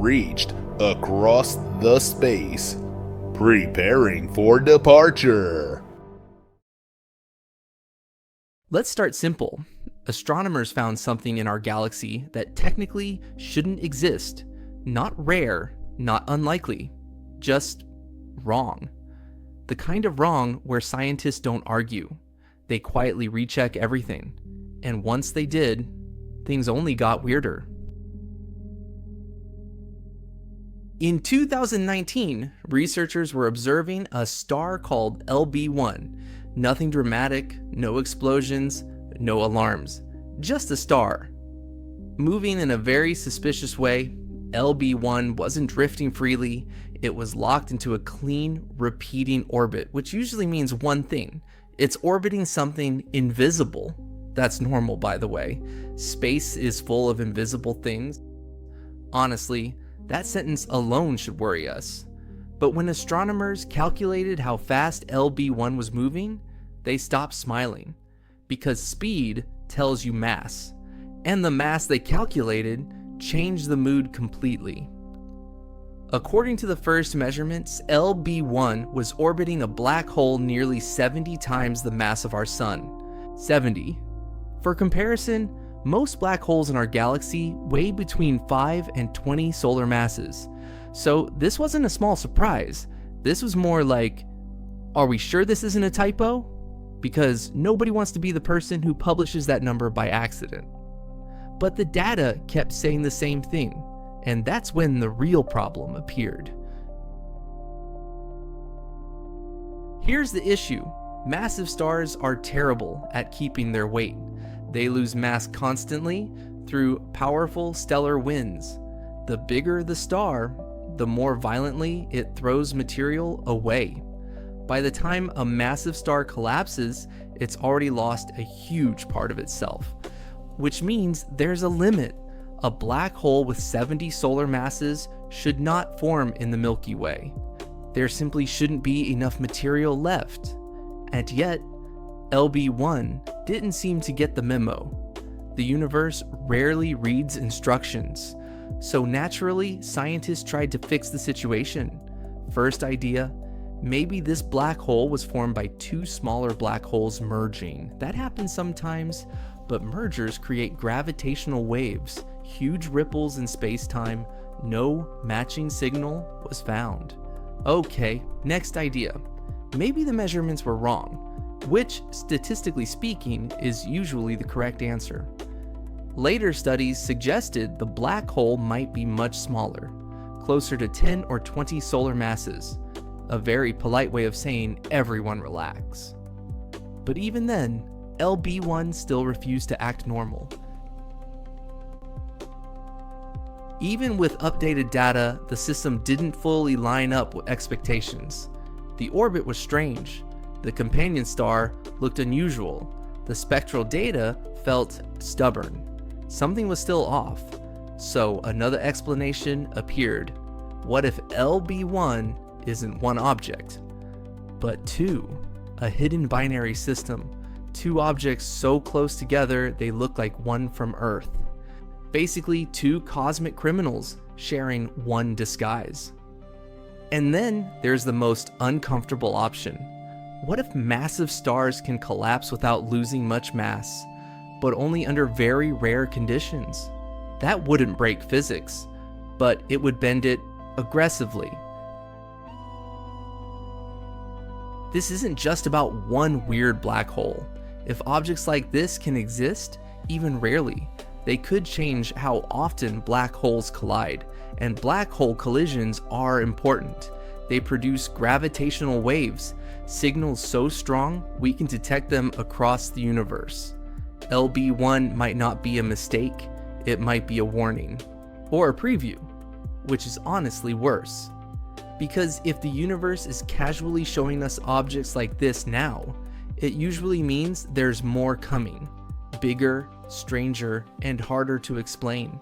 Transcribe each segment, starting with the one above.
reached across the space, preparing for departure. Let's start simple. Astronomers found something in our galaxy that technically shouldn't exist. Not rare, not unlikely, just wrong. The kind of wrong where scientists don't argue. They quietly recheck everything. And once they did, things only got weirder. In 2019, researchers were observing a star called LB1. Nothing dramatic, no explosions, no alarms. Just a star. Moving in a very suspicious way, LB1 wasn't drifting freely. It was locked into a clean, repeating orbit, which usually means one thing. It's orbiting something invisible. That's normal, by the way. Space is full of invisible things. Honestly, that sentence alone should worry us. But when astronomers calculated how fast LB1 was moving, they stopped smiling. Because speed tells you mass. And the mass they calculated changed the mood completely. According to the first measurements, LB1 was orbiting a black hole nearly 70 times the mass of our sun. 70. For comparison, most black holes in our galaxy weigh between 5 and 20 solar masses. So this wasn't a small surprise. This was more like, are we sure this isn't a typo? Because nobody wants to be the person who publishes that number by accident. But the data kept saying the same thing, and that's when the real problem appeared. Here's the issue. Massive stars are terrible at keeping their weight. They lose mass constantly through powerful stellar winds. The bigger the star, the more violently it throws material away. By the time a massive star collapses, it's already lost a huge part of itself, which means there's a limit. A black hole with 70 solar masses should not form in the Milky Way. There simply shouldn't be enough material left. And yet, LB1 didn't seem to get the memo. The universe rarely reads instructions, so naturally, scientists tried to fix the situation. First idea, maybe this black hole was formed by two smaller black holes merging. That happens sometimes, but mergers create gravitational waves, huge ripples in space-time. No matching signal was found. Okay, next idea. Maybe the measurements were wrong, which, statistically speaking, is usually the correct answer. Later studies suggested the black hole might be much smaller, closer to 10 or 20 solar masses. A very polite way of saying everyone relax. But even then, LB1 still refused to act normal. Even with updated data, the system didn't fully line up with expectations. The orbit was strange. The companion star looked unusual. The spectral data felt stubborn. Something was still off. So another explanation appeared. What if LB1 isn't one object, but two? A hidden binary system. Two objects so close together they look like one from Earth. Basically, two cosmic criminals sharing one disguise. And then there's the most uncomfortable option. What if massive stars can collapse without losing much mass, but only under very rare conditions? That wouldn't break physics, but it would bend it aggressively. This isn't just about one weird black hole. If objects like this can exist, even rarely, they could change how often black holes collide, and black hole collisions are important. They produce gravitational waves, signals so strong we can detect them across the universe. LB1 might not be a mistake, it might be a warning, or a preview, which is honestly worse. Because if the universe is casually showing us objects like this now, it usually means there's more coming. Bigger, stranger, and harder to explain.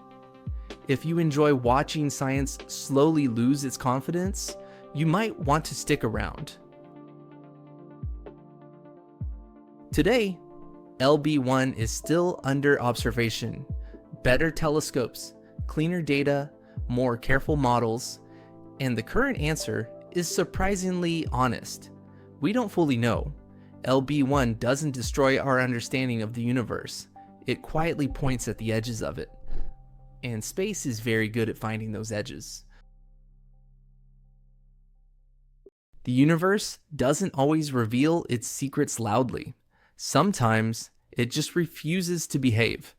If you enjoy watching science slowly lose its confidence, you might want to stick around. Today, LB1 is still under observation. Better telescopes, cleaner data, more careful models, and the current answer is surprisingly honest. We don't fully know. LB1 doesn't destroy our understanding of the universe. It quietly points at the edges of it. And space is very good at finding those edges. The universe doesn't always reveal its secrets loudly. Sometimes it just refuses to behave.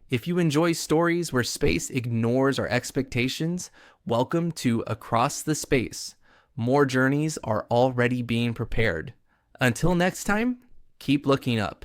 If you enjoy stories where space ignores our expectations, welcome to Across the Space. More journeys are already being prepared. Until next time, keep looking up.